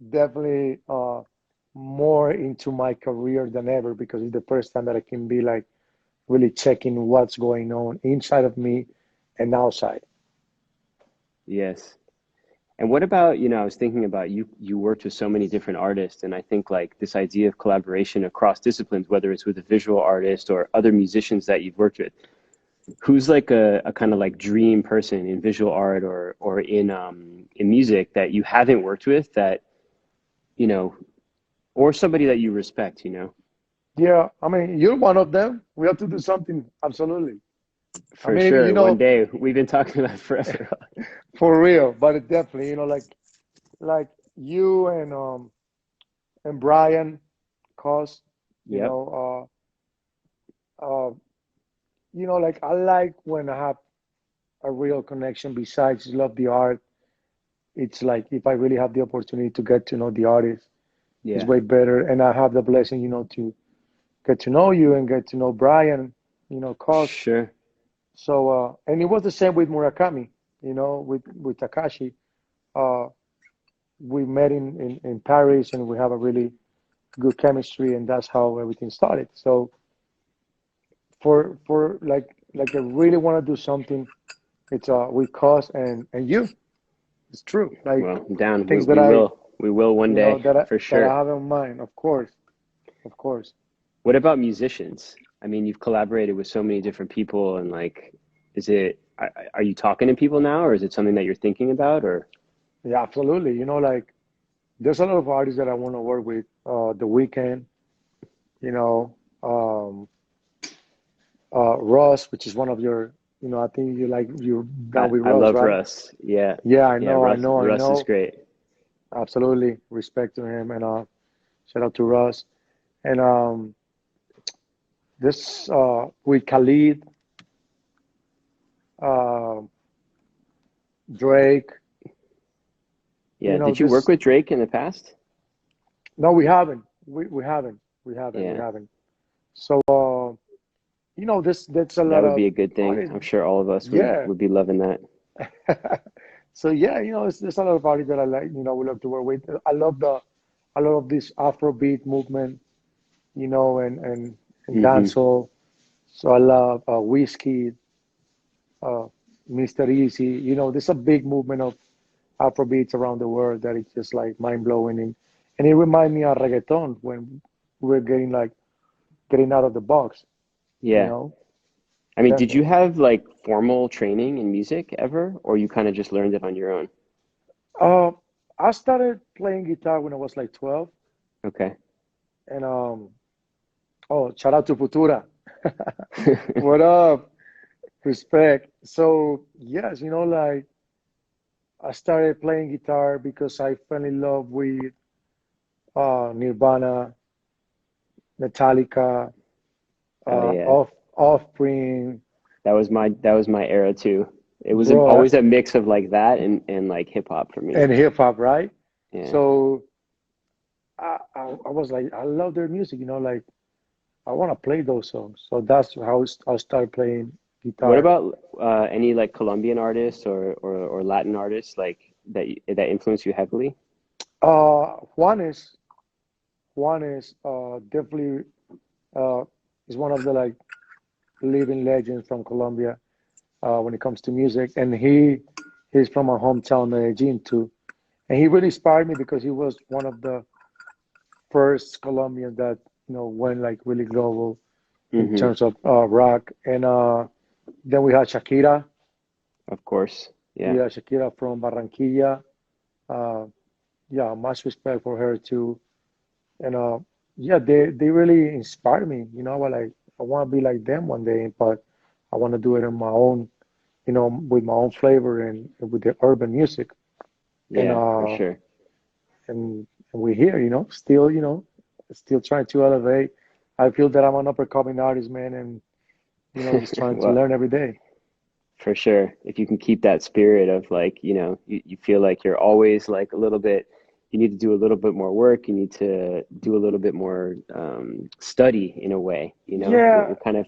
definitely more into my career than ever because it's the first time that I can be like really checking what's going on inside of me and outside. Yes. And what about, I was thinking about you worked with so many different artists, and I think like this idea of collaboration across disciplines, whether it's with a visual artist or other musicians that you've worked with, who's like a kind of like dream person in visual art or in music that you haven't worked with that, you know, or somebody that you respect. Yeah, I mean, you're one of them. We have to do something. Absolutely. I For mean, sure. One day. We've been talking about it forever. for real, but it definitely, like you and Brian Cos, you Yep. know, like I like when I have a real connection besides love the art. It's like if I really have the opportunity to get to know the artist, it's Yeah. way better. And I have the blessing, to get to know you and get to know Brian, Cos. Sure. So, and it was the same with Murakami, with Takashi. Uh, we met in Paris and we have a really good chemistry, and that's how everything started. So, for like I really want to do something, it's with Cos and you. It's true. Like Well, I'm down. We things that we I, will. We will one day that I for that I sure. have in mind, of course. What about musicians? I mean, you've collaborated with so many different people, and like, are you talking to people now, or is it something that you're thinking about, or? Yeah, absolutely. Like there's a lot of artists that I want to work with. The Weeknd, you know, um, Russ, which is one of your, I think you're I down with I Russ, love right? Russ. Yeah, Yeah, I yeah. know, I Russ know, I Russ is know. great. Absolutely, respect to him, and shout out to Russ. And this with Khalid, uh, Drake, Yeah. Did you work this. with Drake in the past? No, we haven't. We haven't. We haven't. We Yeah, haven't. So, this that's a that lot would of be a good thing. artists. I'm sure all of us would Yeah. would be loving that. So yeah, there's a lot of artists that I like. We love to work with. I love this Afrobeat movement. And Hmm. dancehall. So I love Whiskey, uh, Mr. Easy. There's a big movement of Afrobeats around the world that is just like mind blowing, and it reminds me of reggaeton when we're getting out of the box. You Yeah. know, I mean, did you definitely. have like formal training in music ever, or you kind of just learned it on your own? Uh, I started playing guitar when I was like 12, Okay. and oh, shout out to Futura. What up? Respect. So yes, like I started playing guitar because I fell in love with Nirvana, Metallica, Oh yeah. Offspring, That was my era too. It was bro, always a mix of like that and like hip hop for me. and hip hop, right? Yeah. So I was like, I love their music, like I want to play those songs. So that's how I started playing What guitar. about any like Colombian artists or Latin artists like that influence you heavily? Juanes, Juanes, definitely uh, is one of the like living legends from Colombia when it comes to music, and he's from my hometown, Medellin too. And he really inspired me because he was one of the first Colombians that went like really global in Hmm. terms of rock. And then we had Shakira. Of course. Yeah. Yeah, Shakira from Barranquilla. Uh, yeah, much respect for her too. And yeah, they really inspired me. I want to be like them one day, but I want to do it on my own, with my own flavor and with the urban music. And Yeah, for sure. and we're here, still, still trying to elevate. I feel that I'm an up and coming artist, man, and just trying to Well, learn every day. for sure. If you can keep that spirit of like, you feel like you're always like a little bit, you need to do a little bit more work. You need to do a little bit more study in a way. You're Yeah, kind of